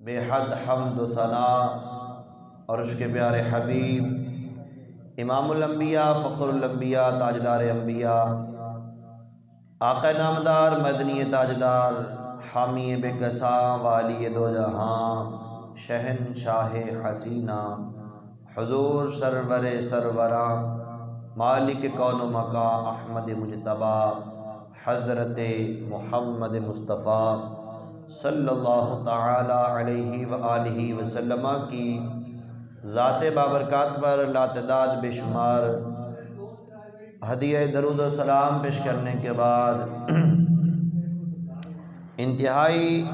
بے حد حمد و ثنا اور اس کے پیارے حبیب امام الانبیاء فخر الانبیاء تاجدار انبیاء آقا نامدار مدنی تاجدار حامی بے کساں والی دو جہاں شہنشاہ حسینہ حضور سرور سروراں مالک کون و مکان احمد مجتبی حضرت محمد مصطفیٰ صلی اللہ تعالی علیہ وآلہ وسلم کی ذات بابرکات پر لاتعداد بے شمار ہدیہ درود و سلام پیش کرنے کے بعد انتہائی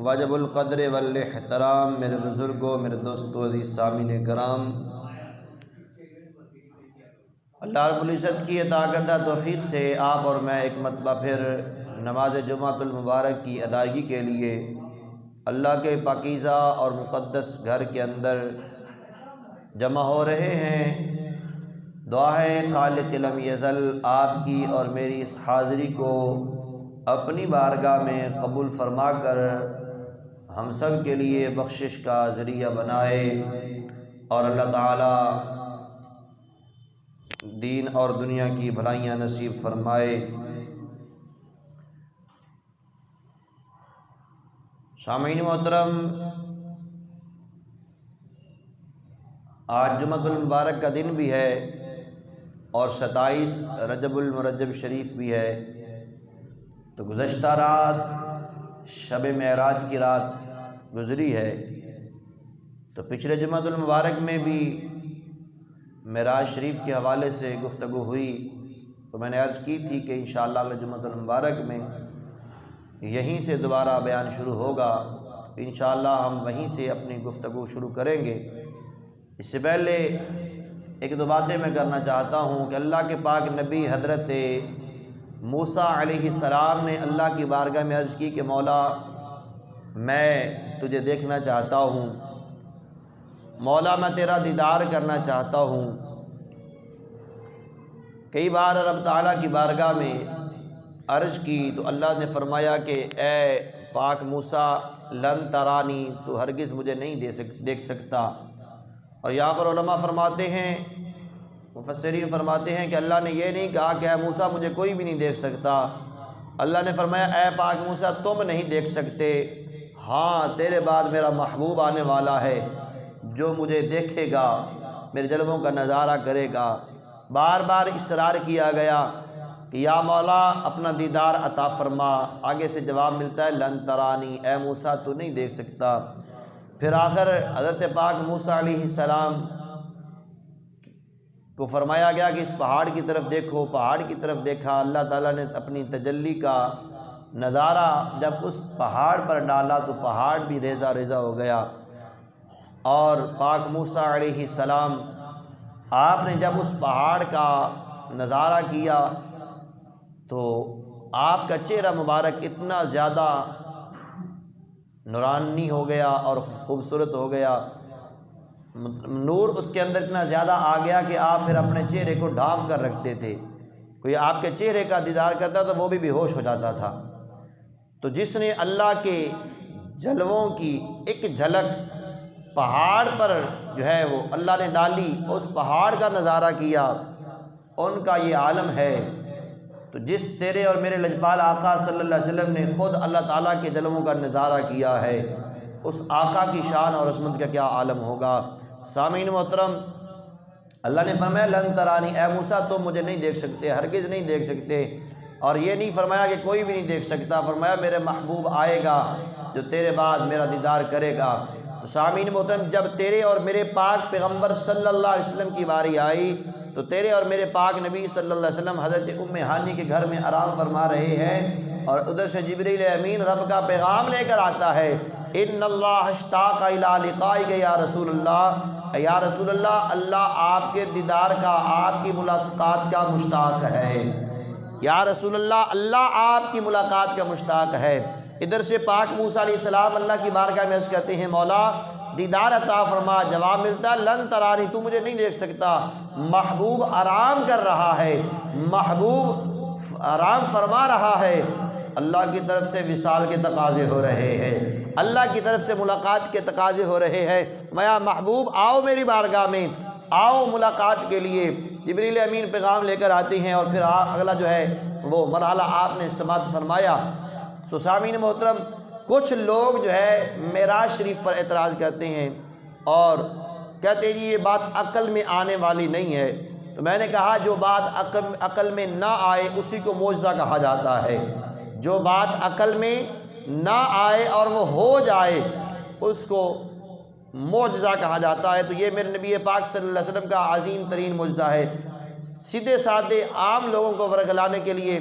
واجب القدر والاحترام میرے بزرگوں، میرے دوستوں، عزیز سامعین کرام، اللہ رب العزت کی عطا کردہ توفیق سے آپ اور میں ایک مرتبہ پھر نماز جمعۃ المبارک کی ادائیگی کے لیے اللہ کے پاکیزہ اور مقدس گھر کے اندر جمع ہو رہے ہیں۔ دعا ہے خالق لم یزل آپ کی اور میری اس حاضری کو اپنی بارگاہ میں قبول فرما کر ہم سب کے لیے بخشش کا ذریعہ بنائے اور اللہ تعالی دین اور دنیا کی بھلائیاں نصیب فرمائے۔ سامعین محترم، آج جمعۃ المبارک کا دن بھی ہے اور 27 رجب المرجب شریف بھی ہے، تو گزشتہ رات شب معراج کی رات گزری ہے، تو پچھلے جمعۃ المبارک میں بھی معراج شریف کے حوالے سے گفتگو ہوئی، تو میں نے عرض کی تھی کہ انشاءاللہ اگلے جمعۃ المبارک میں یہیں سے دوبارہ بیان شروع ہوگا، انشاءاللہ ہم وہیں سے اپنی گفتگو شروع کریں گے۔ اس سے پہلے ایک دو باتیں میں کرنا چاہتا ہوں کہ اللہ کے پاک نبی حضرت موسیٰ علیہ السلام نے اللہ کی بارگاہ میں عرض کی کہ مولا میں تجھے دیکھنا چاہتا ہوں، مولا میں تیرا دیدار کرنا چاہتا ہوں۔ کئی بار رب تعالیٰ کی بارگاہ میں عرض کی تو اللہ نے فرمایا کہ اے پاک موسیٰ لن ترانی، تو ہرگز مجھے نہیں دیکھ سکتا۔ اور یہاں پر علماء فرماتے ہیں، مفسرین فرماتے ہیں کہ اللہ نے یہ نہیں کہا کہ اے موسیٰ مجھے کوئی بھی نہیں دیکھ سکتا، اللہ نے فرمایا اے پاک موسیٰ تم نہیں دیکھ سکتے، ہاں تیرے بعد میرا محبوب آنے والا ہے جو مجھے دیکھے گا، میرے جلووں کا نظارہ کرے گا۔ بار بار اصرار کیا گیا کہ یا مولا اپنا دیدار عطا فرما، آگے سے جواب ملتا ہے لن ترانی، اے موسیٰ تو نہیں دیکھ سکتا۔ پھر آخر حضرت پاک موسیٰ علیہ السلام کو فرمایا گیا کہ اس پہاڑ کی طرف دیکھو، پہاڑ کی طرف دیکھا، اللہ تعالیٰ نے اپنی تجلی کا نظارہ جب اس پہاڑ پر ڈالا تو پہاڑ بھی ریزہ ریزہ ہو گیا، اور پاک موسیٰ علیہ السلام آپ نے جب اس پہاڑ کا نظارہ کیا تو آپ کا چہرہ مبارک اتنا زیادہ نورانی ہو گیا اور خوبصورت ہو گیا، نور اس کے اندر اتنا زیادہ آ گیا کہ آپ پھر اپنے چہرے کو ڈھانپ کر رکھتے تھے، کوئی آپ کے چہرے کا دیدار کرتا تو وہ بھی بے ہوش ہو جاتا تھا۔ تو جس نے اللہ کے جلووں کی ایک جھلک پہاڑ پر جو ہے وہ اللہ نے ڈالی، اس پہاڑ کا نظارہ کیا، ان کا یہ عالم ہے۔ تو جس تیرے اور میرے لجپال آقا صلی اللہ علیہ وسلم نے خود اللہ تعالیٰ کے جلووں کا نظارہ کیا ہے، اس آقا کی شان اور عظمت کا کیا عالم ہوگا۔ سامعین محترم، اللہ نے فرمایا لن ترانی، اے موسیٰ تم مجھے نہیں دیکھ سکتے، ہرگز نہیں دیکھ سکتے، اور یہ نہیں فرمایا کہ کوئی بھی نہیں دیکھ سکتا، فرمایا میرے محبوب آئے گا جو تیرے بعد میرا دیدار کرے گا۔ تو سامعین محترم، جب تیرے اور میرے پاک پیغمبر صلی اللہ علیہ وسلم کی باری آئی تو تیرے اور میرے پاک نبی صلی اللہ علیہ وسلم حضرت ام ہانی کے گھر میں آرام فرما رہے ہیں، اور ادھر سے جبریل امین رب کا پیغام لے کر آتا ہے، ان اللہ اشتاق الی لقائک یا رسول اللہ، یا رسول اللہ، اللہ آپ کے دیدار کا، آپ کی ملاقات کا مشتاق ہے، یا رسول اللہ، اللہ آپ کی ملاقات کا مشتاق ہے۔ ادھر سے پاک موسیٰ علیہ السلام اللہ کی بارگاہ میں عرض کرتے ہیں مولا دیدار عطا فرما، جواب ملتا لن ترانی، تو مجھے نہیں دیکھ سکتا۔ محبوب آرام کر رہا ہے، محبوب آرام فرما رہا ہے، اللہ کی طرف سے وصال کے تقاضے ہو رہے ہیں، اللہ کی طرف سے ملاقات کے تقاضے ہو رہے ہیں، میاں محبوب آؤ میری بارگاہ میں، آؤ ملاقات کے لیے۔ جبریل امین پیغام لے کر آتے ہیں، اور پھر اگلا جو ہے وہ مرحلہ آپ نے سماعت فرمایا۔ تو سامعین محترم، کچھ لوگ جو ہے معراج شریف پر اعتراض کرتے ہیں اور کہتے ہیں جی یہ بات عقل میں آنے والی نہیں ہے۔ تو میں نے کہا جو بات عقل میں نہ آئے اسی کو معجزہ کہا جاتا ہے، جو بات عقل میں نہ آئے اور وہ ہو جائے اس کو معجزہ کہا جاتا ہے۔ تو یہ میرے نبی پاک صلی اللہ علیہ وسلم کا عظیم ترین معجزہ ہے۔ سیدھے سادے عام لوگوں کو ورگلانے کے لیے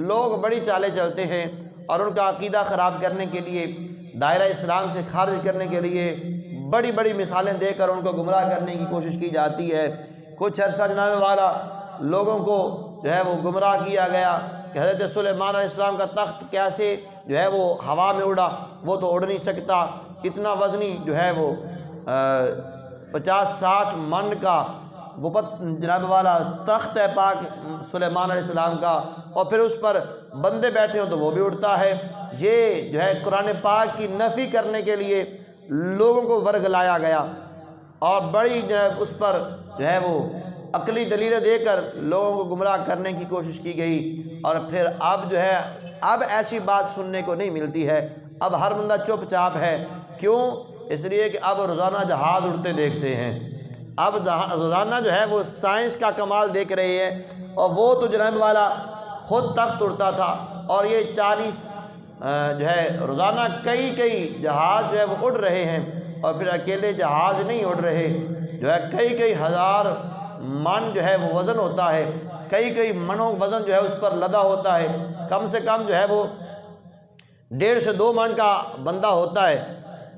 لوگ بڑی چالیں چلتے ہیں، اور ان کا عقیدہ خراب کرنے کے لیے، دائرہ اسلام سے خارج کرنے کے لیے بڑی بڑی مثالیں دے کر ان کو گمراہ کرنے کی کوشش کی جاتی ہے۔ کچھ عرصہ جناب والا لوگوں کو جو ہے وہ گمراہ کیا گیا کہ حضرت سلیمان علیہ السلام کا تخت کیسے جو ہے وہ ہوا میں اڑا، وہ تو اڑ نہیں سکتا، اتنا وزنی جو ہے وہ 50-60 من کا وہ جناب والا تخت ہے پاک سلیمان علیہ السلام کا، اور پھر اس پر بندے بیٹھے ہوں تو وہ بھی اڑتا ہے۔ یہ جو ہے قرآن پاک کی نفی کرنے کے لیے لوگوں کو ورگلایا گیا، اور بڑی جو ہے اس پر جو ہے وہ عقلی دلیلیں دے کر لوگوں کو گمراہ کرنے کی کوشش کی گئی۔ اور پھر اب جو ہے اب ایسی بات سننے کو نہیں ملتی ہے، اب ہر بندہ چپ چاپ ہے۔ کیوں؟ اس لیے کہ اب روزانہ جہاز اڑتے دیکھتے ہیں، اب روزانہ جو ہے وہ سائنس کا کمال دیکھ رہے ہیں، اور وہ تو جناب والا خود تخت اڑتا تھا، اور یہ 40 جو ہے روزانہ کئی جہاز جو ہے وہ اڑ رہے ہیں، اور پھر اکیلے جہاز نہیں اڑ رہے، جو ہے کئی ہزار من جو ہے وہ وزن ہوتا ہے، کئی منوں وزن جو ہے اس پر لدا ہوتا ہے، کم سے کم جو ہے وہ 1.5 سے 2 من کا بندہ ہوتا ہے،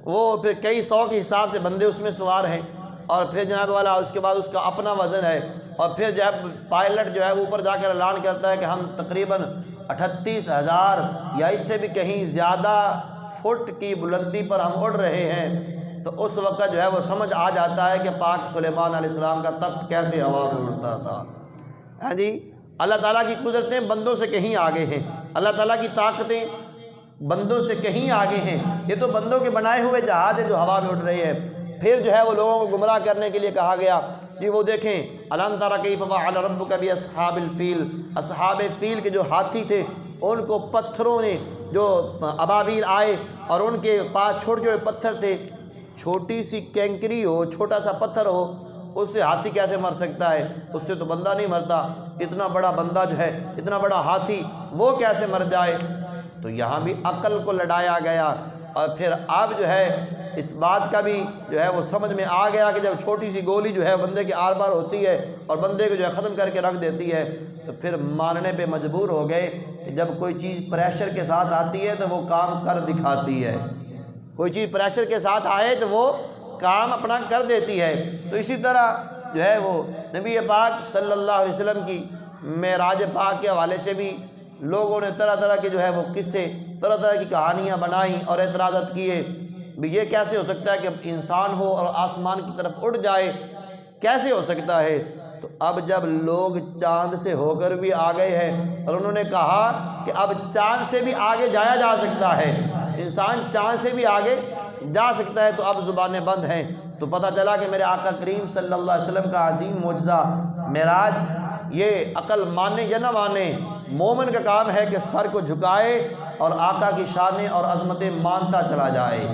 وہ پھر کئی 100 کے حساب سے بندے اس میں سوار ہیں، اور پھر جناب والا اس کے بعد اس کا اپنا وزن ہے، اور پھر جب پائلٹ جو ہے وہ اوپر جا کر اعلان کرتا ہے کہ ہم تقریباً 38,000 یا اس سے بھی کہیں زیادہ فٹ کی بلندی پر ہم اڑ رہے ہیں، تو اس وقت جو ہے وہ سمجھ آ جاتا ہے کہ پاک سلیمان علیہ السلام کا تخت کیسے ہوا میں اڑتا تھا۔ ہاں جی، اللہ تعالیٰ کی قدرتیں بندوں سے کہیں آگے ہیں، اللہ تعالیٰ کی طاقتیں بندوں سے کہیں آگے ہیں، یہ تو بندوں کے بنائے ہوئے جہاز ہیں جو ہوا میں اڑ رہے ہیں۔ پھر جو ہے وہ لوگوں کو گمراہ کرنے کے لیے کہا گیا جی وہ دیکھیں الم تر کیف فعل ربک باصحاب الفیل، اصحاب فیل کے جو ہاتھی تھے ان کو پتھروں نے جو ابابیل آئے اور ان کے پاس چھوٹے چھوٹے پتھر تھے، چھوٹی سی کینکری ہو، چھوٹا سا پتھر ہو، اس سے ہاتھی کیسے مر سکتا ہے؟ اس سے تو بندہ نہیں مرتا، اتنا بڑا بندہ جو ہے، اتنا بڑا ہاتھی وہ کیسے مر جائے؟ تو یہاں بھی عقل کو لڑایا گیا، اور پھر اب جو ہے اس بات کا بھی جو ہے وہ سمجھ میں آ گیا کہ جب چھوٹی سی گولی جو ہے بندے کے آر پار ہوتی ہے اور بندے کو جو ہے ختم کر کے رکھ دیتی ہے، تو پھر ماننے پہ مجبور ہو گئے کہ جب کوئی چیز پریشر کے ساتھ آتی ہے تو وہ کام کر دکھاتی ہے، کوئی چیز پریشر کے ساتھ آئے تو وہ کام اپنا کر دیتی ہے۔ تو اسی طرح جو ہے وہ نبی پاک صلی اللہ علیہ وسلم کی معراج پاک کے حوالے سے بھی لوگوں نے طرح طرح کے جو ہے وہ قصے، طرح طرح کی کہانیاں بنائیں اور اعتراضات کیے، بھی یہ کیسے ہو سکتا ہے کہ انسان ہو اور آسمان کی طرف اڑ جائے، کیسے ہو سکتا ہے؟ تو اب جب لوگ چاند سے ہو کر بھی آ گئے ہیں اور انہوں نے کہا کہ اب چاند سے بھی آگے جایا جا سکتا ہے، انسان چاند سے بھی آگے جا سکتا ہے، تو اب زبانیں بند ہیں، تو پتہ چلا کہ میرے آقا کریم صلی اللہ علیہ وسلم کا عظیم معجزہ معراج یہ عقل مانے یا نہ مانے، مومن کا کام ہے کہ سر کو جھکائے اور آقا کی شانیں اور عظمتیں مانتا چلا جائے۔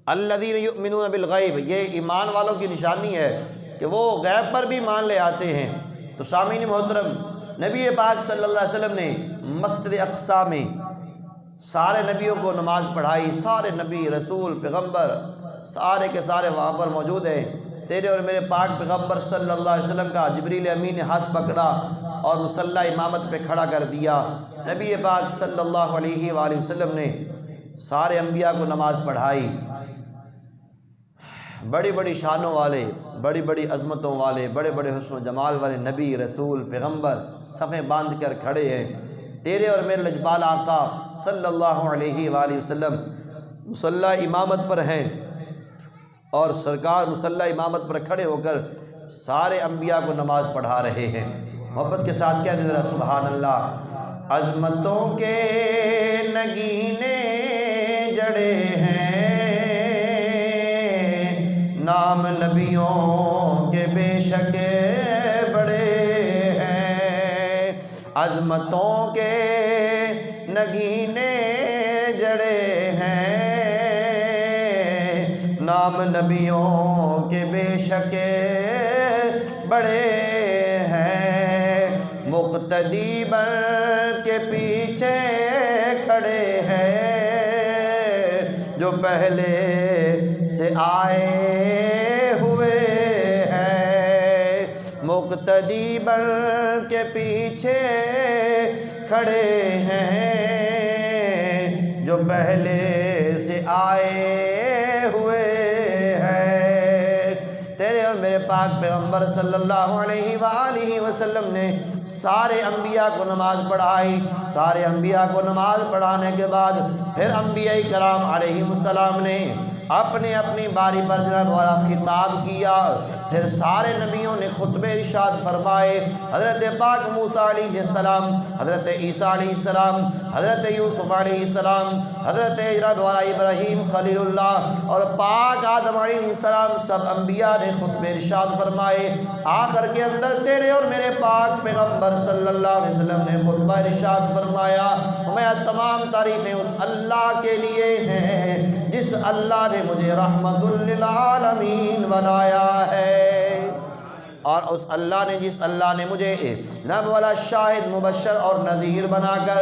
الذین یؤمنون بالغیب، یہ ایمان والوں کی نشانی ہے کہ وہ غیب پر بھی مان لے آتے ہیں۔ تو سامعین محترم، نبی پاک صلی اللہ علیہ وسلم نے مسجد اقصیٰ میں سارے نبیوں کو نماز پڑھائی، سارے نبی رسول پیغمبر سارے کے سارے وہاں پر موجود ہیں۔ تیرے اور میرے پاک پیغمبر صلی اللہ علیہ وسلم کا جبریل امین نے ہاتھ پکڑا اور مصلی امامت پہ کھڑا کر دیا۔ نبی پاک صلی اللہ علیہ وآلہ وسلم نے سارے انبیاء کو نماز پڑھائی، بڑی بڑی شانوں والے، بڑی بڑی عظمتوں والے، بڑے بڑے حسن و جمال والے نبی رسول پیغمبر صفیں باندھ کر کھڑے ہیں۔ تیرے اور میرے لجپال آقا صلی اللہ علیہ وآلہ وسلم مصلی امامت پر ہیں، اور سرکار مصلی امامت پر کھڑے ہو کر سارے انبیاء کو نماز پڑھا رہے ہیں۔ محبت کے ساتھ کہہ دیں ذرا سبحان اللہ۔ عظمتوں کے نگینے جڑے ہیں، نام نبیوں کے بے شک بڑے ہیں، عظمتوں کے نگینے جڑے ہیں، نام نبیوں کے بے شک بڑے ہیں، مقتدی بن کے پیچھے کھڑے ہیں، جو پہلے سے آئے ہوئے ہیں، مقتدی بن کے پیچھے کھڑے ہیں، جو پہلے سے آئے ہوئے ہیں۔ تیرے اور میرے پاک پیغمبر صلی اللہ علیہ وآلہ وسلم نے سارے انبیاء کو نماز پڑھائی، سارے انبیاء کو نماز پڑھانے کے بعد پھر انبیاء کرام علیہ السلام نے اپنی اپنی باری پر جناب والا خطاب کیا، پھر سارے نبیوں نے خطبے ارشاد فرمائے، حضرت پاک موسیٰ علیہ السلام، حضرت عیسیٰ علیہ السلام، حضرت یوسف علیہ السلام، حضرت جناب والا ابراہیم خلیل اللہ اور پاک آدم علیہ السلام، سب انبیاء نے خطبے ارشاد فرمائے۔ آخر کے اندر تیرے اور میرے پاک پیغمبر صلی اللہ علیہ وسلم نے خطبہ ارشاد فرمایا، میں تمام تعریفیں اس اللہ کے لیے ہیں جس اللہ نے مجھے رحمت للعالمین بنایا ہے، اور اس اللہ نے جس اللہ نے مجھے جناب والا شاہد مبشر اور نذیر بنا کر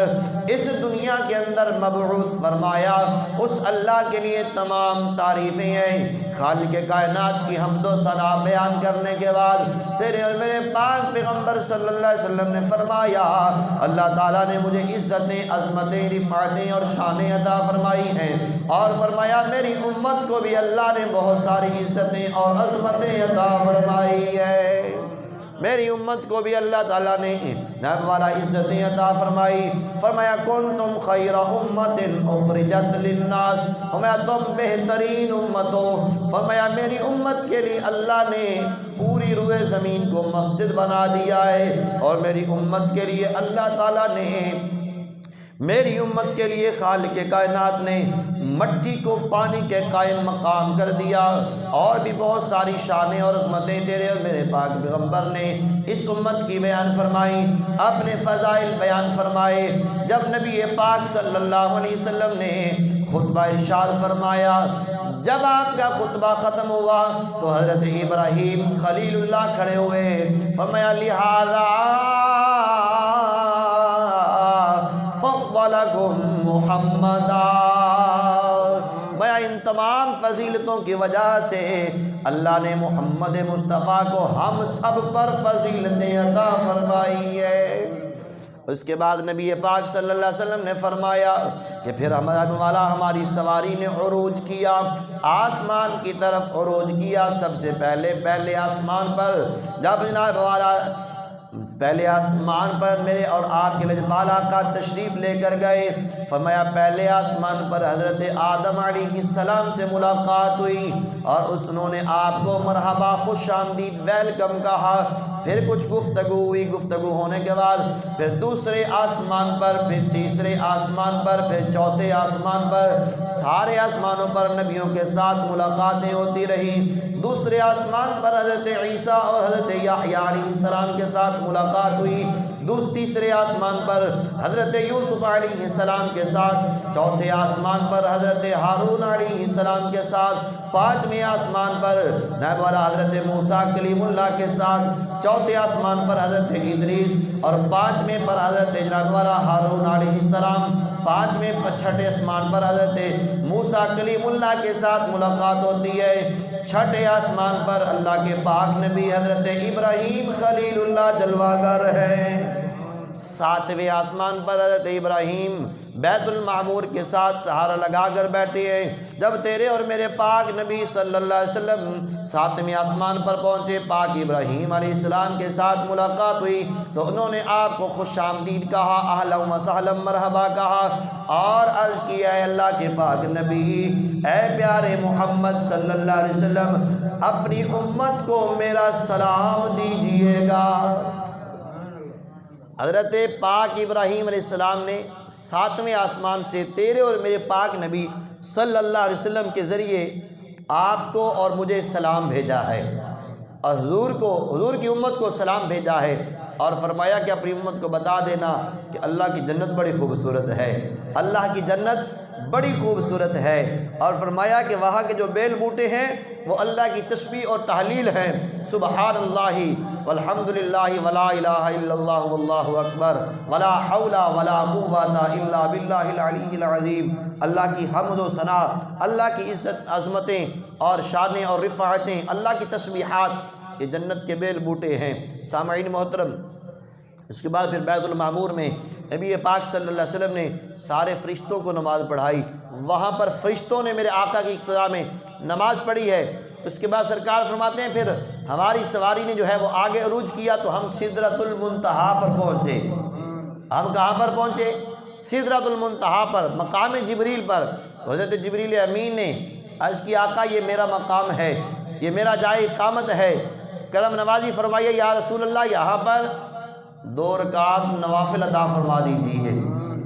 اس دنیا کے اندر مبعوث فرمایا، اس اللہ کے لیے تمام تعریفیں ہیں۔ خالق کائنات کی حمد و ثنا بیان کرنے کے بعد تیرے اور میرے پاک پیغمبر صلی اللہ علیہ وسلم نے فرمایا، اللہ تعالیٰ نے مجھے عزتیں، عظمتیں، رفعتیں اور شانیں عطا فرمائی ہیں، اور فرمایا میری امت کو بھی اللہ نے بہت ساری عزتیں اور عظمتیں عطا فرمائی ہے، میری امت کو بھی اللہ تعالیٰ نے جناب والا عزتیں عطا فرمائی۔ فرمایا کنتم خیر امت اخرجت للناس، فرمایا تم بہترین امت ہو، فرمایا میری امت کے لیے اللہ نے پوری روئے زمین کو مسجد بنا دیا ہے، اور میری امت کے لیے اللہ تعالیٰ نے میری امت کے لیے خالق کائنات نے مٹی کو پانی کے قائم مقام کر دیا، اور بھی بہت ساری شانیں اور عظمتیں تیرے اور میرے پاک پیغمبر نے اس امت کی بیان فرمائی، اپنے فضائل بیان فرمائے۔ جب نبی پاک صلی اللہ علیہ وسلم نے خطبہ ارشاد فرمایا، جب آپ کا خطبہ ختم ہوا تو حضرت ابراہیم خلیل اللہ کھڑے ہوئے، فرمایا لہذا فضلکم محمدا، میں ان تمام فضیلتوں کی وجہ سے اللہ نے محمد مصطفیٰ کو ہم سب پر فضیلتیں عطا فرمائی ہے۔ اس کے بعد نبی پاک صلی اللہ علیہ وسلم نے فرمایا کہ پھر ہماری سواری نے عروج کیا، آسمان کی طرف عروج کیا۔ سب سے پہلے آسمان پر جب جناب والا پہلے آسمان پر میرے اور آپ کے لجپال آقا تشریف لے کر گئے، فرمایا پہلے آسمان پر حضرت آدم علیہ السلام سے ملاقات ہوئی، اور انہوں نے آپ کو مرحبا، خوش آمدید، ویلکم کہا۔ پھر کچھ گفتگو ہوئی، گفتگو ہونے کے بعد پھر دوسرے آسمان پر، پھر تیسرے آسمان پر، پھر چوتھے آسمان پر، سارے آسمانوں پر نبیوں کے ساتھ ملاقاتیں ہوتی رہی۔ دوسرے آسمان پر حضرت عیسیٰ اور حضرت یحییٰ علیہ السلام کے ساتھ ملاقات ہوئی۔ تیسرے آسمان پر حضرت یوسف علیہ السلام کے ساتھ، چوتھے آسمان پر حضرت ہارون علیہ السلام کے ساتھ، پانچویں آسمان پر نائب والا حضرت موسیٰ کلیم اللہ کے ساتھ، چوتھے آسمان پر حضرت ادریس، اور پانچویں پر حضرت جناب والا ہارون علیہ السلام، چھٹے آسمان پر حضرت موسیٰ کلیم اللہ کے ساتھ ملاقات ہوتی ہے۔ چھٹے آسمان پر اللہ کے پاک نبی حضرت ابراہیم خلیل اللہ جلوہ گر ہیں۔ ساتویں آسمان پر حضرت ابراہیم بیت المعمور کے ساتھ سہارا لگا کر بیٹھے ہیں۔ جب تیرے اور میرے پاک نبی صلی اللہ علیہ وسلم ساتویں آسمان پر پہنچے، پاک ابراہیم علیہ السلام کے ساتھ ملاقات ہوئی تو انہوں نے آپ کو خوش آمدید کہا، اہلا و سہلا، مرحبا کہا، اور عرض کیا، اے اللہ کے پاک نبی، اے پیارے محمد صلی اللہ علیہ وسلم، اپنی امت کو میرا سلام دیجئے گا۔ حضرت پاک ابراہیم علیہ السلام نے ساتویں آسمان سے تیرے اور میرے پاک نبی صلی اللہ علیہ وسلم کے ذریعے آپ کو اور مجھے سلام بھیجا ہے، اور حضور کی امت کو سلام بھیجا ہے، اور فرمایا کہ اپنی امت کو بتا دینا کہ اللہ کی جنت بڑی خوبصورت ہے، اللہ کی جنت بڑی خوبصورت ہے، اور فرمایا کہ وہاں کے جو بیل بوٹے ہیں وہ اللہ کی تسبیح اور تحلیل ہیں، سبحان اللہ والحمد للہ ولا الہ الا اللہ واللہ اکبر ولا حول ولا قوۃ الا باللہ العلی العظیم۔ اللہ کی حمد و ثنا، اللہ کی عزت عظمتیں اور شانیں اور رفعتیں، اللہ کی تسبیحات، یہ جنت کے بیل بوٹے ہیں۔ سامعین محترم، اس کے بعد پھر بیت المعمور میں نبی پاک صلی اللہ علیہ وسلم نے سارے فرشتوں کو نماز پڑھائی، وہاں پر فرشتوں نے میرے آقا کی اقتداء میں نماز پڑھی ہے۔ اس کے بعد سرکار فرماتے ہیں پھر ہماری سواری نے جو ہے وہ آگے عروج کیا تو ہم سدرۃ المنتہا پر پہنچے۔ ہم کہاں پر پہنچے؟ سدرۃ المنتہا پر، مقام جبریل پر۔ حضرت جبریل امین نے عرض کی آقا یہ میرا مقام ہے، یہ میرا جائے اقامت ہے، کرم نوازی فرمائیے یا رسول اللہ یہاں پر 2 رکعت نوافل ادا فرما دیجیے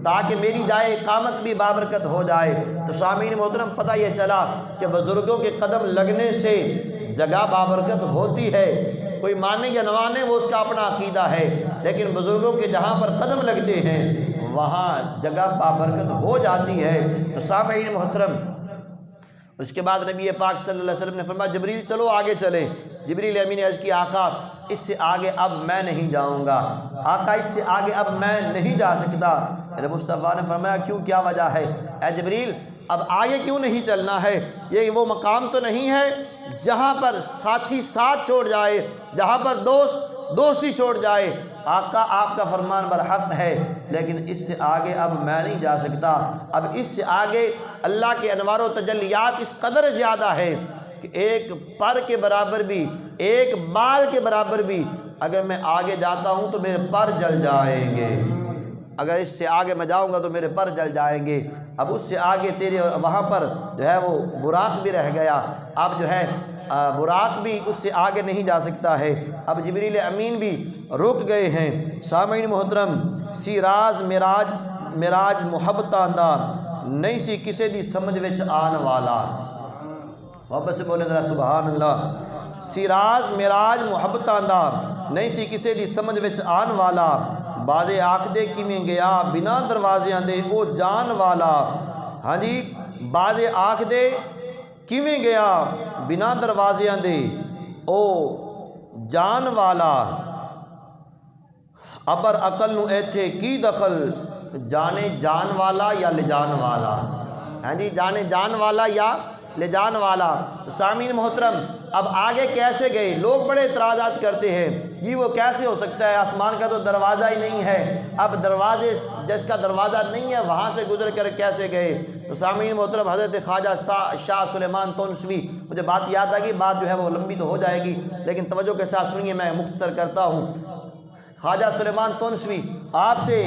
تاکہ میری جائے اقامت بھی بابرکت ہو جائے۔ تو سامعین محترم، پتہ یہ چلا کہ بزرگوں کے قدم لگنے سے جگہ بابرکت ہوتی ہے، کوئی مانے یا نہ مانے وہ اس کا اپنا عقیدہ ہے، لیکن بزرگوں کے جہاں پر قدم لگتے ہیں وہاں جگہ بابرکت ہو جاتی ہے۔ تو سامعین محترم، اس کے بعد نبی پاک صلی اللہ علیہ وسلم نے فرمایا جبریل چلو آگے چلیں۔ جبریل امین نے عرض کی آقا اس سے آگے اب میں نہیں جاؤں گا، آقا اس سے آگے اب میں نہیں جا سکتا۔ میرے مصطفیٰ نے فرمایا کیوں، کیا وجہ ہے؟ اے جبریل اب آگے کیوں نہیں چلنا ہے؟ یہ وہ مقام تو نہیں ہے جہاں پر ساتھی ساتھ چھوڑ جائے، جہاں پر دوستی چھوڑ جائے۔ آقا آپ کا فرمان برحق ہے، لیکن اس سے آگے اب میں نہیں جا سکتا۔ اب اس سے آگے اللہ کے انوار و تجلیات اس قدر زیادہ ہے کہ ایک پر کے برابر بھی، ایک بال کے برابر بھی اگر میں آگے جاتا ہوں تو میرے پر جل جائیں گے، اگر اس سے آگے میں جاؤں گا تو میرے پر جل جائیں گے۔ اب اس سے آگے تیرے وہاں پر جو ہے وہ براق بھی رہ گیا، اب جو ہے براق بھی اس سے آگے نہیں جا سکتا ہے۔ اب جبریل امین بھی رک گئے ہیں۔ سامعین محترم، سی راز میراج محبتاں دا نہیں سی کسے دی سمجھ وچ آن والا۔ واپس سے بولیں ذرا سبحان اللہ۔ سی راز میراج محبتاں دا نہیں سی کسے دی سمجھ وچ آن والا، بازے آکھ دے کیویں گیا بنا دروازیاں دے او جان والا۔ ہاں جی، بازے آکھ دے کیویں گیا بنا دروازیاں دے او جان والا، ابر عقل نو ایتھے کی دخل جانے جان والا یا لے جان والا۔ ہاں جی، جانے جان والا یا لے جان والا۔ تو سامعین محترم، اب آگے کیسے گئے؟ لوگ بڑے اعتراضات کرتے ہیں، جی وہ کیسے ہو سکتا ہے، آسمان کا تو دروازہ ہی نہیں ہے، اب دروازے جس کا دروازہ نہیں ہے وہاں سے گزر کر کیسے گئے؟ تو سامعین محترم، حضرت خواجہ شاہ سلیمان تونسوی، مجھے بات یاد آ گئی، بات جو ہے وہ لمبی تو ہو جائے گی لیکن توجہ کے ساتھ سنیے، میں مختصر کرتا ہوں۔ خواجہ سلیمان تونسوی آپ سے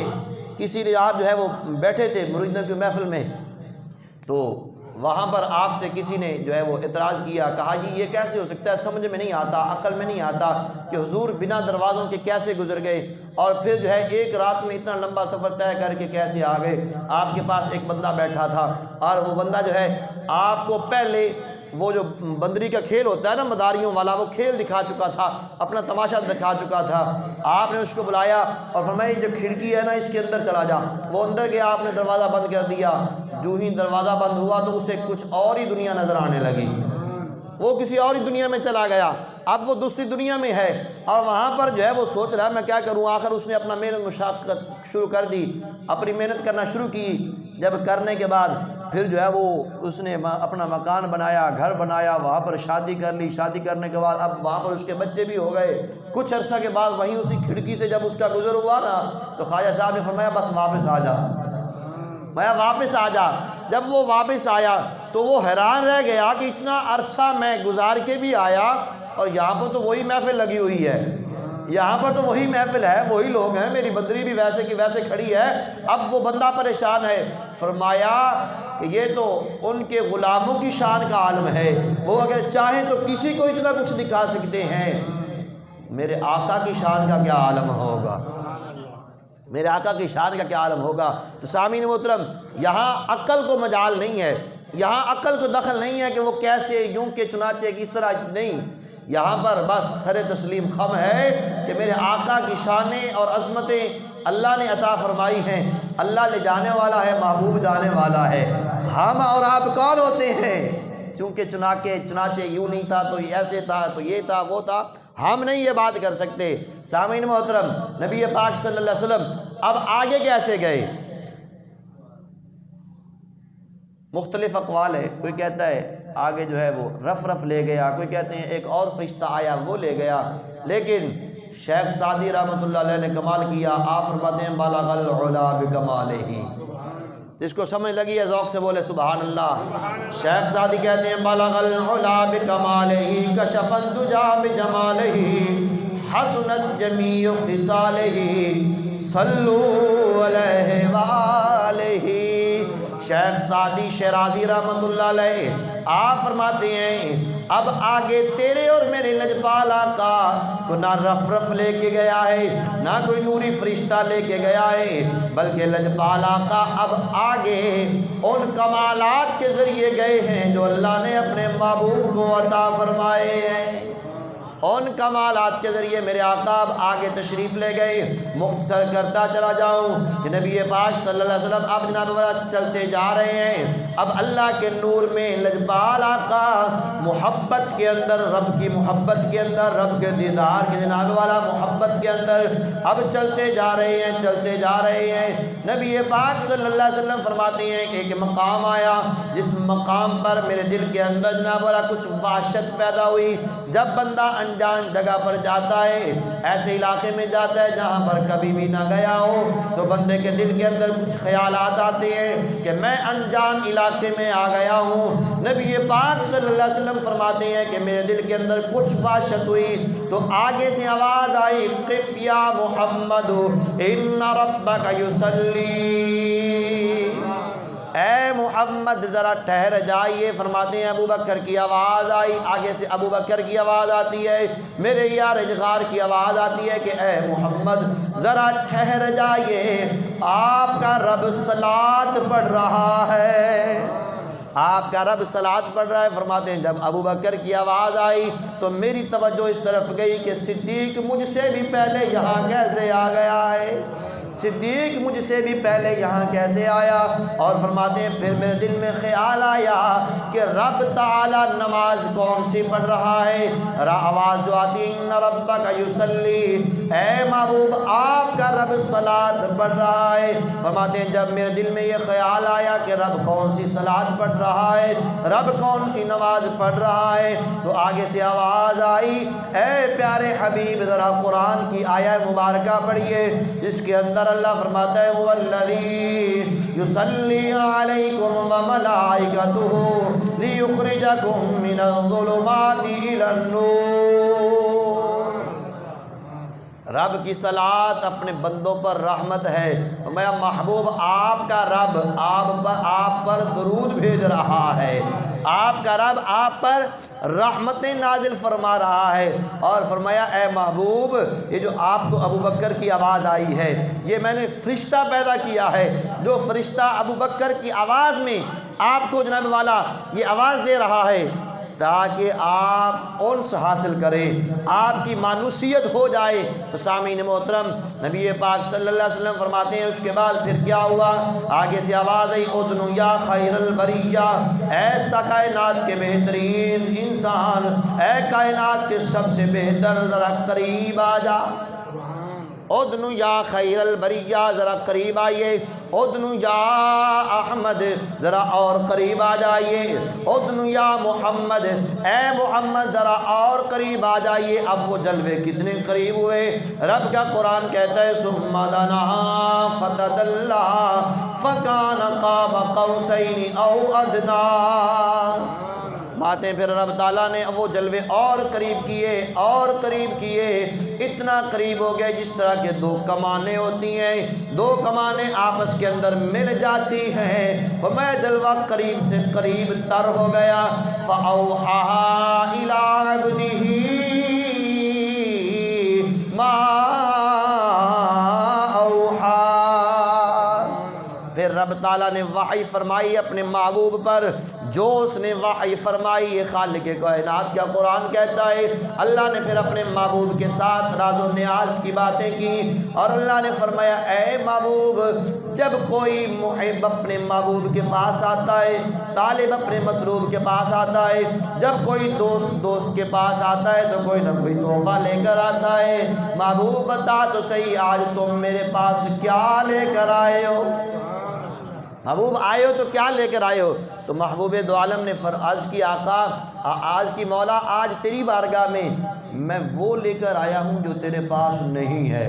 کسی نے، آپ جو ہے وہ بیٹھے تھے مریدوں کی محفل میں، تو وہاں پر آپ سے کسی نے جو ہے وہ اعتراض کیا، کہا جی یہ کیسے ہو سکتا ہے، سمجھ میں نہیں آتا، عقل میں نہیں آتا کہ حضور بنا دروازوں کے کیسے گزر گئے، اور پھر جو ہے ایک رات میں اتنا لمبا سفر طے کر کے کیسے آ گئے۔ آپ کے پاس ایک بندہ بیٹھا تھا اور وہ بندہ جو ہے آپ کو پہلے وہ جو بندری کا کھیل ہوتا ہے نا مداریوں والا، وہ کھیل دکھا چکا تھا، اپنا تماشا دکھا چکا تھا۔ آپ نے اس کو بلایا اور فرمایا جو کھڑکی ہے نا اس کے اندر چلا جا۔ وہ اندر گیا، آپ نے دروازہ بند کر دیا۔ جو ہی دروازہ بند ہوا تو اسے کچھ اور ہی دنیا نظر آنے لگی، وہ کسی اور ہی دنیا میں چلا گیا۔ اب وہ دوسری دنیا میں ہے اور وہاں پر جو ہے وہ سوچ رہا ہے میں کیا کروں۔ آخر اس نے اپنا محنت مشقت شروع کر دی، اپنی محنت کرنا شروع کی۔ جب کرنے کے بعد پھر جو ہے وہ اس نے اپنا مکان بنایا، گھر بنایا، وہاں پر شادی کر لی۔ شادی کرنے کے بعد اب وہاں پر اس کے بچے بھی ہو گئے۔ کچھ عرصہ کے بعد وہیں اسی کھڑکی سے جب اس کا گزر ہوا نا تو خواجہ صاحب نے فرمایا بس واپس آ جا، میں واپس آ جا۔ جب وہ واپس آیا تو وہ حیران رہ گیا کہ اتنا عرصہ میں گزار کے بھی آیا اور یہاں پر تو وہی محفل لگی ہوئی ہے، یہاں پر تو وہی محفل ہے، وہی لوگ ہیں، میری بندری بھی ویسے کی ویسے کھڑی ہے۔ اب وہ بندہ پریشان ہے۔ فرمایا کہ یہ تو ان کے غلاموں کی شان کا عالم ہے، وہ اگر چاہیں تو کسی کو اتنا کچھ دکھا سکتے ہیں، میرے آقا کی شان کا کیا عالم ہوگا، میرے آقا کی شان کا کیا عالم ہوگا۔ تو سامعین محترم، یہاں عقل کو مجال نہیں ہے، یہاں عقل کو دخل نہیں ہے کہ وہ کیسے یوں کہ چنانچہ کس طرح، نہیں، یہاں پر بس سر تسلیم خم ہے کہ میرے آقا کی شانیں اور عظمتیں اللہ نے عطا فرمائی ہیں، اللہ لے جانے والا ہے، محبوب جانے والا ہے، ہم اور آپ کون ہوتے ہیں؟ چونکہ چنانچہ یوں نہیں تھا تو یہ ایسے تھا، تو یہ تھا وہ تھا، ہم نہیں یہ بات کر سکتے۔ سامعین محترم، نبی پاک صلی اللہ علیہ وسلم اب آگے کیسے گئے؟ مختلف اقوال ہے، کوئی کہتا ہے آگے جو ہے وہ رف لے گیا، کوئی کہتے ہیں ایک اور فرشتہ آیا وہ لے گیا، لیکن شیخ سعدی رحمۃ اللہ علیہ نے کمال کیا، آپ فرماتے ہیں بلغ العلا بکمالہ، جس کو سمجھ لگی ہے ذوق سے بولے سبحان اللہ۔ شیخ سعدی کہتے ہیں بلغ العلا بکمالہ کشف الدجا بجمالہ حسنت جمیع خصالہ صلوا علیہ وآلہ۔ شیخ سعدی شیرازی رحمۃ اللہ علیہ آپ فرماتے ہیں اب آگے تیرے اور میرے لجپال آقا کو نہ رف لے کے گیا ہے، نہ کوئی نوری فرشتہ لے کے گیا ہے، بلکہ لجپال آقا اب آگے ان کمالات کے ذریعے گئے ہیں جو اللہ نے اپنے محبوب کو عطا فرمائے ہیں، ان کمالات کے ذریعے میرے آقا اب آگے تشریف لے گئے۔ مختصر کرتا چلا جاؤں کہ نبی پاک صلی اللہ علیہ وسلم اب جناب والا چلتے جا رہے ہیں، اب اللہ کے نور میں لجپال آقا محبت کے اندر، رب کی محبت کے اندر، رب کے دیدار کے جناب والا محبت کے اندر اب چلتے جا رہے ہیں، چلتے جا رہے ہیں۔ نبی پاک صلی اللہ علیہ وسلم فرماتے ہیں کہ ایک مقام آیا جس مقام پر میرے دل کے اندر جناب والا کچھ وحشت پیدا ہوئی۔ جب بندہ انجان جگہ پر جاتا ہے، ایسے علاقے میں جاتا ہے جہاں پر کبھی بھی نہ گیا ہو، تو بندے کے دل کے اندر کچھ خیالات آتے ہیں کہ میں انجان علاقے میں آ گیا ہوں۔ نبی پاک صلی اللہ علیہ وسلم فرماتے ہیں کہ میرے دل کے اندر کچھ وحشت ہوئی تو آگے سے آواز آئی قف یا محمد ان ربک یصلی، اے محمد ذرا ٹھہر جائیے۔ فرماتے ہیں ابو بکر کی آواز آئی، آگے سے ابو بکر کی آواز آتی ہے، میرے یار اجغار کی آواز آتی ہے کہ اے محمد ذرا ٹھہر جائیے، آپ کا رب صلاۃ پڑھ رہا ہے، آپ کا رب صلاۃ پڑھ رہا ہے۔ فرماتے ہیں جب ابو بکر کی آواز آئی تو میری توجہ اس طرف گئی کہ صدیق مجھ سے بھی پہلے یہاں کیسے آ گیا ہے، صدیق مجھ سے بھی پہلے یہاں کیسے آیا؟ اور فرماتے ہیں پھر میرے دل میں خیال آیا کہ رب تعالی نماز کون سی پڑھ رہا ہے؟ آواز جو آتی ان ربک یصلی، اے محبوب آپ کا رب صلاۃ پڑھ رہا ہے۔ فرماتے ہیں جب میرے دل میں یہ خیال آیا کہ رب کون سی صلاۃ پڑھ رہا ہے، رب کون سی نماز پڑھ رہا ہے، تو آگے سے آواز آئی اے پیارے حبیب ذرا قرآن کی آیت مبارکہ پڑھیے جس کے اندر اللہ فرماتا ہے وَالَّذِي يُصَلِّي عَلَيْكُمْ وَمَلَائِكَتُهُ لِيُخْرِجَكُمْ مِنَ الظُّلُمَاتِ إِلَى النُّورِ۔ رب کی صلاۃ اپنے بندوں پر رحمت ہے، میرا محبوب آپ کا رب آپ پر درود بھیج رہا ہے، آپ کا رب آپ پر رحمتیں نازل فرما رہا ہے۔ اور فرمایا اے محبوب یہ جو آپ کو ابو بکر کی آواز آئی ہے یہ میں نے فرشتہ پیدا کیا ہے، جو فرشتہ ابو بکر کی آواز میں آپ کو جناب والا یہ آواز دے رہا ہے تاکہ آپ انس حاصل کریں، آپ کی مانوسیت ہو جائے۔ تو سامعین محترم نبی پاک صلی اللہ علیہ وسلم فرماتے ہیں اس کے بعد پھر کیا ہوا؟ آگے سے آواز آئی اذن یا خیر البریہ، ایسا کائنات کے بہترین انسان، اے کائنات کے سب سے بہتر ذرا قریب آ جا، ادنو یا خیر البریہ ذرا قریب آئیے، ادنو یا احمد ذرا اور قریب آ جائیے، ادنو یا محمد اے محمد ذرا اور قریب آ جائیے۔ اب وہ جلوے کتنے قریب ہوئے؟ رب کا قرآن کہتا ہے ثم دنا فتدلی فکان قاب قوسین او ادنا۔ باتیں پھر رب تعالیٰ نے وہ جلوے اور قریب کیے اور قریب کیے، اتنا قریب ہو گئے جس طرح کے دو کمانیں ہوتی ہیں، دو کمانیں آپس کے اندر مل جاتی ہیں، میں جلوہ قریب سے قریب تر ہو گیا۔ فَأَوْحَىٰ إِلَىٰ عَبْدِهِ مَا أَوْحَىٰ۔ پھر رب تعالیٰ نے وحی فرمائی اپنے محبوب پر، جو اس نے وحی فرمائی، یہ خالق کائنات کا قرآن کہتا ہے۔ اللہ نے پھر اپنے محبوب کے ساتھ راز و نیاز کی باتیں کی، اور اللہ نے فرمایا اے محبوب، جب کوئی محب اپنے محبوب کے پاس آتا ہے، طالب اپنے مطلوب کے پاس آتا ہے، جب کوئی دوست کے پاس آتا ہے تو کوئی نہ کوئی تحفہ لے کر آتا ہے۔ محبوب بتا تو صحیح، آج تم میرے پاس کیا لے کر آئے ہو؟ محبوب آئے ہو تو کیا لے کر آئے ہو؟ تو محبوب دو عالم نے عرض کی آقا، آج کی مولا، آج تیری بارگاہ میں وہ لے کر آیا ہوں جو تیرے پاس نہیں ہے۔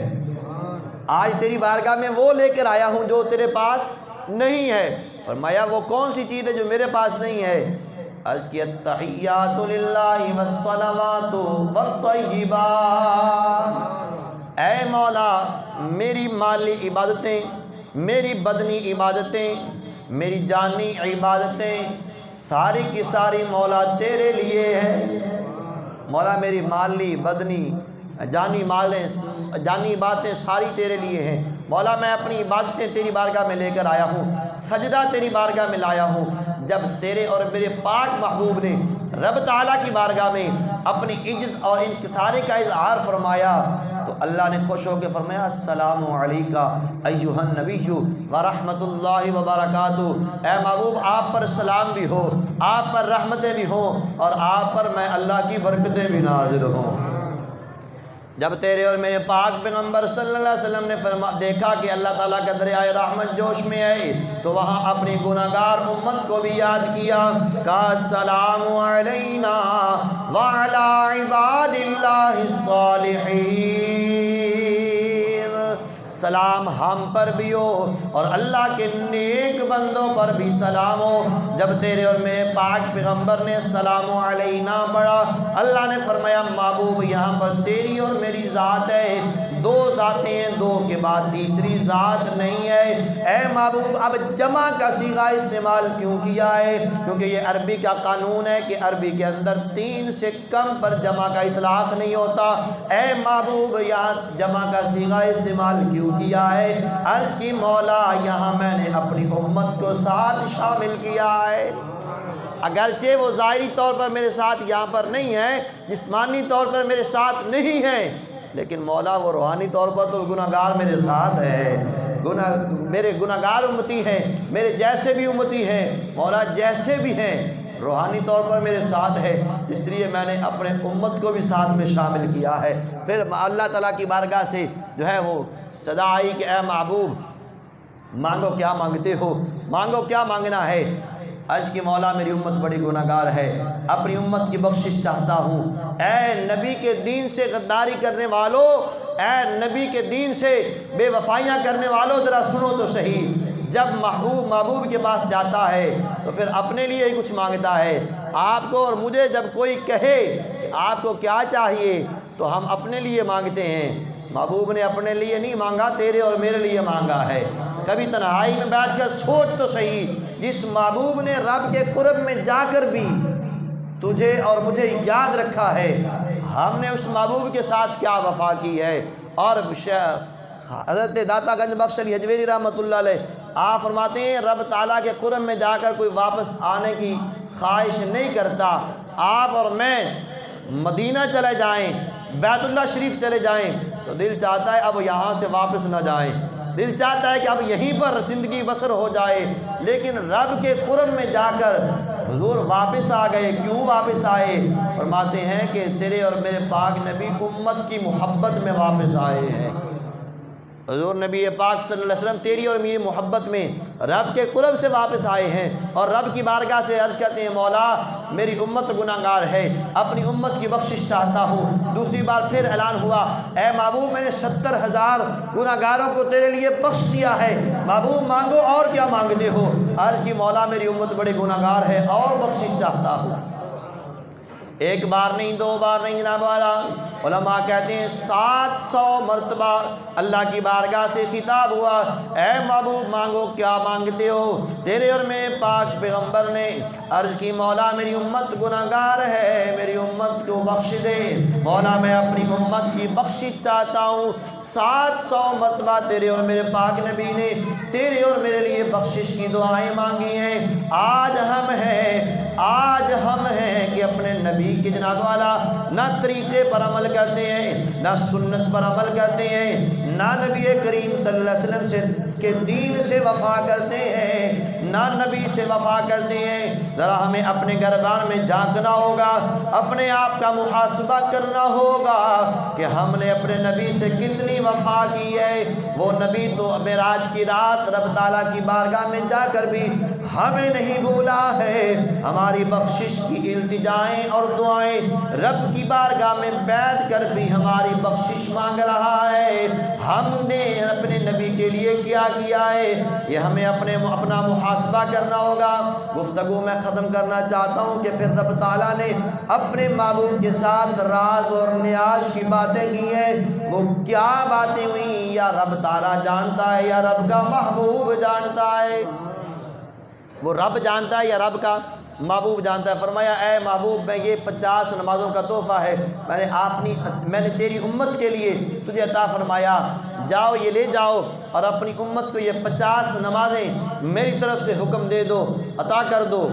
آج تیری بارگاہ میں وہ لے کر آیا ہوں جو تیرے پاس نہیں ہے۔ فرمایا وہ کون سی چیز ہے جو میرے پاس نہیں ہے؟ عرض کی التحیات للہ والصلوات والطیبات۔ اے مولا، میری مالی عبادتیں، میری بدنی عبادتیں، میری جانی عبادتیں، ساری کی ساری مولا تیرے لیے ہے۔ مولا میری مالی بدنی جانی باتیں ساری تیرے لیے ہیں۔ مولا میں اپنی عبادتیں تیری بارگاہ میں لے کر آیا ہوں، سجدہ تیری بارگاہ میں لایا ہوں۔ جب تیرے اور میرے پاک محبوب نے رب تعالیٰ کی بارگاہ میں اپنی عجز اور انکساری کا اظہار فرمایا تو اللہ نے خوش ہو کے فرمایا السلام علیکہ ایھا النبی ورحمۃ اللہ وبرکاتہ۔ اے محبوب، آپ پر سلام بھی ہو، آپ پر رحمتیں بھی ہوں، اور آپ پر میں اللہ کی برکتیں بھی نازل ہوں۔ جب تیرے اور میرے پاک پیغمبر صلی اللہ علیہ وسلم نے دیکھا کہ اللہ تعالیٰ کا دریائے رحمت جوش میں ہے، تو وہاں اپنی گناہگار امت کو بھی یاد کیا، کہا السلام علینا وعلی عباد اللہ الصالحین۔ سلام ہم پر بھی ہو اور اللہ کے نیک بندوں پر بھی سلام ہو۔ جب تیرے اور میرے پاک پیغمبر نے السلام علینا پڑھا، اللہ نے فرمایا محبوب یہاں پر تیری اور میری ذات ہے، دو ذاتیں ہیں، دو کے بعد تیسری ذات نہیں ہے۔ اے محبوب اب جمع کا صیغہ استعمال کیوں کیا ہے؟ کیونکہ یہ عربی کا قانون ہے کہ عربی کے اندر 3 سے کم پر جمع کا اطلاق نہیں ہوتا۔ اے محبوب یہاں جمع کا صیغہ استعمال کیوں کیا ہے؟ عرض کی مولا یہاں میں نے اپنی امت کو ساتھ شامل کیا ہے، اگرچہ وہ ظاہری طور پر میرے ساتھ یہاں پر نہیں ہے، جسمانی طور پر میرے ساتھ نہیں ہے، لیکن مولا وہ روحانی طور پر تو گناہگار میرے ساتھ ہے، میرے گناہگار امتی ہیں، میرے جیسے بھی امتی ہیں، مولا جیسے بھی ہیں روحانی طور پر میرے ساتھ ہے، اس لیے میں نے اپنے امت کو بھی ساتھ میں شامل کیا ہے۔ پھر اللہ تعالیٰ کی بارگاہ سے جو ہے وہ صدا آئی کہ اے محبوب مانگو کیا مانگتے ہو، مانگو کیا مانگنا ہے؟ عرض کی مولا میری امت بڑی گناہگار ہے، اپنی امت کی بخشش چاہتا ہوں۔ اے نبی کے دین سے غداری کرنے والوں، اے نبی کے دین سے بے وفائیاں کرنے والوں، ذرا سنو تو صحیح، جب محبوب کے پاس جاتا ہے تو پھر اپنے لیے ہی کچھ مانگتا ہے۔ آپ کو اور مجھے جب کوئی کہے کہ آپ کو کیا چاہیے تو ہم اپنے لیے مانگتے ہیں، محبوب نے اپنے لیے نہیں مانگا، تیرے اور میرے لیے مانگا ہے۔ کبھی تنہائی میں بیٹھ کر سوچ تو صحیح، جس محبوب نے رب کے قرب میں جا کر بھی تجھے اور مجھے یاد رکھا ہے، ہم نے اس محبوب کے ساتھ کیا وفا کی ہے۔ اور حضرت داتا گنج بخش علی حجویری رحمۃ اللہ علیہ آپ فرماتے ہیں رب تعالیٰ کے قرب میں جا کر کوئی واپس آنے کی خواہش نہیں کرتا۔ آپ اور میں مدینہ چلے جائیں، بیت اللہ شریف چلے جائیں تو دل چاہتا ہے اب یہاں سے واپس نہ جائیں، دل چاہتا ہے کہ اب یہیں پر زندگی بسر ہو جائے، لیکن رب کے قرب میں جا کر حضور واپس آ گئے۔ کیوں واپس آئے؟ فرماتے ہیں کہ تیرے اور میرے پاک نبی امت کی محبت میں واپس آئے ہیں۔ حضور نبی پاک صلی اللہ علیہ وسلم تیری اور میری محبت میں رب کے قرب سے واپس آئے ہیں، اور رب کی بارگاہ سے عرض کرتے ہیں مولا میری امت گناہگار ہے، اپنی امت کی بخشش چاہتا ہوں۔ دوسری بار پھر اعلان ہوا اے محبوب میں نے 70,000 گناہگاروں کو تیرے لیے بخش دیا ہے، محبوب مانگو اور کیا مانگتے ہو؟ عرض کی مولا میری امت بڑی گناہگار ہے اور بخشش چاہتا ہوں۔ ایک بار نہیں، دو بار نہیں جناب والا، علماء کہتے ہیں 700 مرتبہ اللہ کی بارگاہ سے خطاب ہوا، اے محبوب مانگو کیا مانگتے ہو؟ تیرے اور میرے پاک پیغمبر نے عرض کی مولا میری امت گناہگار ہے، میری امت کو بخش دے، مولا میں اپنی امت کی بخشش چاہتا ہوں۔ 700 مرتبہ تیرے اور میرے پاک نبی نے تیرے اور میرے لیے بخشش کی دعائیں مانگی ہیں۔ آج ہم ہیں کہ اپنے نبی کے جناب والا نہ طریقے پر عمل کرتے ہیں، نہ سنت پر عمل کرتے ہیں، نہ نبی کریم صلی اللہ علیہ وسلم سے کے دین سے وفا کرتے ہیں، نہ نبی سے وفا کرتے ہیں۔ ذرا ہمیں اپنے گھر-بار میں جھانکنا ہوگا، اپنے آپ کا محاسبہ کرنا ہوگا کہ ہم نے اپنے نبی سے کتنی وفا کی ہے۔ وہ نبی تو معراج کی رات رب تعالیٰ کی بارگاہ میں جا کر بھی ہمیں نہیں بھولا ہے، ہماری بخشش کی التجائیں اور دعائیں رب کی بارگاہ میں بیٹھ کر بھی ہماری بخشش مانگ رہا ہے۔ ہم نے اپنے نبی کے لیے کیا ہے، یہ ہمیں اپنا محاسبہ کرنا ہوگا۔ گفتگو میں ختم کرنا چاہتا ہوں کہ پھر رب تعالیٰ نے اپنے محبوب کے ساتھ راز اور نیاز کی باتیں کی ہیں۔ وہ کیا باتیں ہوئیں یا رب تعالیٰ جانتا ہے یا رب کا محبوب جانتا ہے؟ وہ رب جانتا ہے یا رب کا محبوب جانتا ہے؟ فرمایا اے محبوب میں یہ 50 نمازوں کا تحفہ ہے، میں نے تیری امت کے لیے تجھے عطا فرمایا، جاؤ یہ لے جاؤ اور اپنی امت کو یہ 50 نمازیں میری طرف سے حکم دے دو، عطا کر دو۔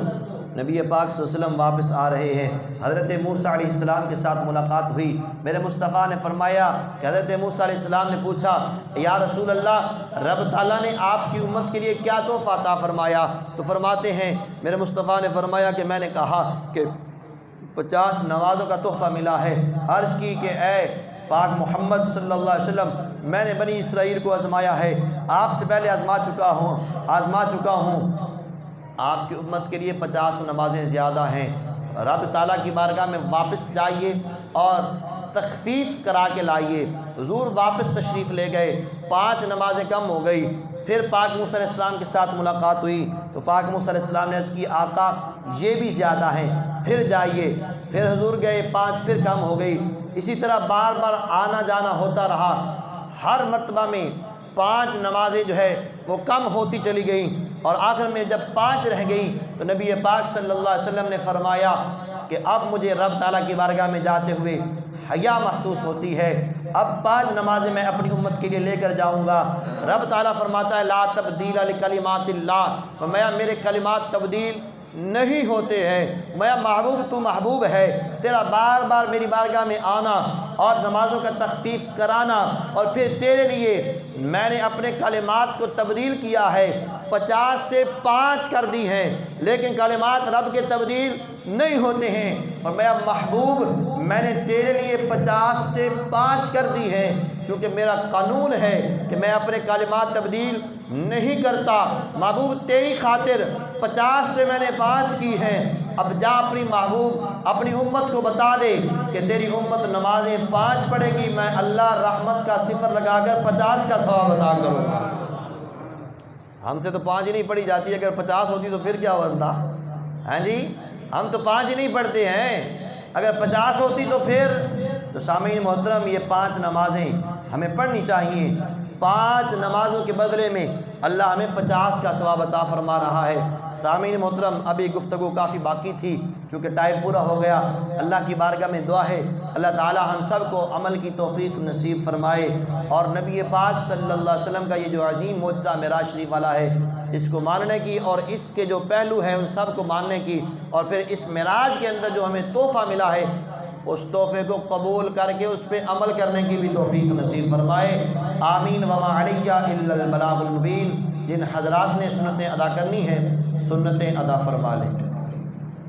نبی پاک صلی اللہ علیہ وسلم واپس آ رہے ہیں، حضرت موسیٰ علیہ السلام کے ساتھ ملاقات ہوئی۔ میرے مصطفیٰ نے فرمایا کہ حضرت موسیٰ علیہ السلام نے پوچھا یا رسول اللہ رب تعالیٰ نے آپ کی امت کے لیے کیا تحفہ عطا فرمایا؟ تو فرماتے ہیں میرے مصطفیٰ نے فرمایا کہ میں نے کہا کہ 50 نمازوں کا تحفہ ملا ہے۔ عرض کی کہ اے پاک محمد صلی اللہ علیہ وسلم میں نے بنی اسرائیل کو آزمایا ہے، آپ سے پہلے آزما چکا ہوں، آپ کی امت کے لیے 50 نمازیں زیادہ ہیں۔ رب تعالیٰ کی بارگاہ میں واپس جائیے اور تخفیف کرا کے لائیے۔ حضور واپس تشریف لے گئے، 5 نمازیں کم ہو گئی۔ پھر پاک موسیٰ علیہ السلام کے ساتھ ملاقات ہوئی تو پاک موسیٰ علیہ السلام نے عرض کی آقا یہ بھی زیادہ ہیں، پھر جائیے۔ پھر حضور گئے، 5 پھر کم ہو گئی۔ اسی طرح بار بار آنا جانا ہوتا رہا، ہر مرتبہ میں 5 نمازیں جو ہے وہ کم ہوتی چلی گئیں، اور آخر میں جب 5 رہ گئیں تو نبی پاک صلی اللہ علیہ وسلم نے فرمایا کہ اب مجھے رب تعالیٰ کی بارگاہ میں جاتے ہوئے حیا محسوس ہوتی ہے، اب 5 نمازیں میں اپنی امت کے لیے لے کر جاؤں گا۔ رب تعالیٰ فرماتا ہے لا تبدیل لکلمات اللہ، فرمایا میرے کلمات تبدیل نہیں ہوتے ہیں، میں محبوب تو محبوب ہے، تیرا بار بار میری بارگاہ میں آنا اور نمازوں کا تخفیف کرانا، اور پھر تیرے لیے میں نے اپنے کلمات کو تبدیل کیا ہے، 50 سے 5 کر دی ہیں، لیکن کلمات رب کے تبدیل نہیں ہوتے ہیں۔ فرمایا محبوب میں نے تیرے لیے 50 سے 5 کر دی ہیں، کیونکہ میرا قانون ہے کہ میں اپنے کلمات تبدیل نہیں کرتا۔ محبوب تیری خاطر 50 سے میں نے 5 کی ہیں، اب جا اپنی محبوب اپنی امت کو بتا دے کہ تیری امت نمازیں 5 پڑھے گی، میں اللہ رحمت کا صفر لگا کر 50 کا ثواب عطا کروں گا۔ ہم سے تو 5 ہی نہیں پڑھی جاتی، اگر 50 ہوتی تو پھر کیا بنتا؟ ہاں جی، ہم تو 5 ہی نہیں پڑھتے ہیں، اگر 50 ہوتی تو پھر تو سامعین محترم یہ 5 نمازیں ہمیں پڑھنی چاہیے۔ 5 نمازوں کے بدلے میں اللہ ہمیں 50 کا ثواب عطا فرما رہا ہے۔ سامعین محترم ابھی گفتگو کافی باقی تھی، کیونکہ ٹائم پورا ہو گیا۔ اللہ کی بارگاہ میں دعا ہے اللہ تعالی ہم سب کو عمل کی توفیق نصیب فرمائے، اور نبی پاک صلی اللہ علیہ وسلم کا یہ جو عظیم معجزہ معراج شریف والا ہے اس کو ماننے کی، اور اس کے جو پہلو ہیں ان سب کو ماننے کی، اور پھر اس معراج کے اندر جو ہمیں تحفہ ملا ہے اس تحفے کو قبول کر کے اس پہ عمل کرنے کی بھی توفیق نصیب فرمائے۔ آمین وما علیہ الا البلاغ المبین۔ جن حضرات نے سنتیں ادا کرنی ہیں سنتیں ادا فرما لیں۔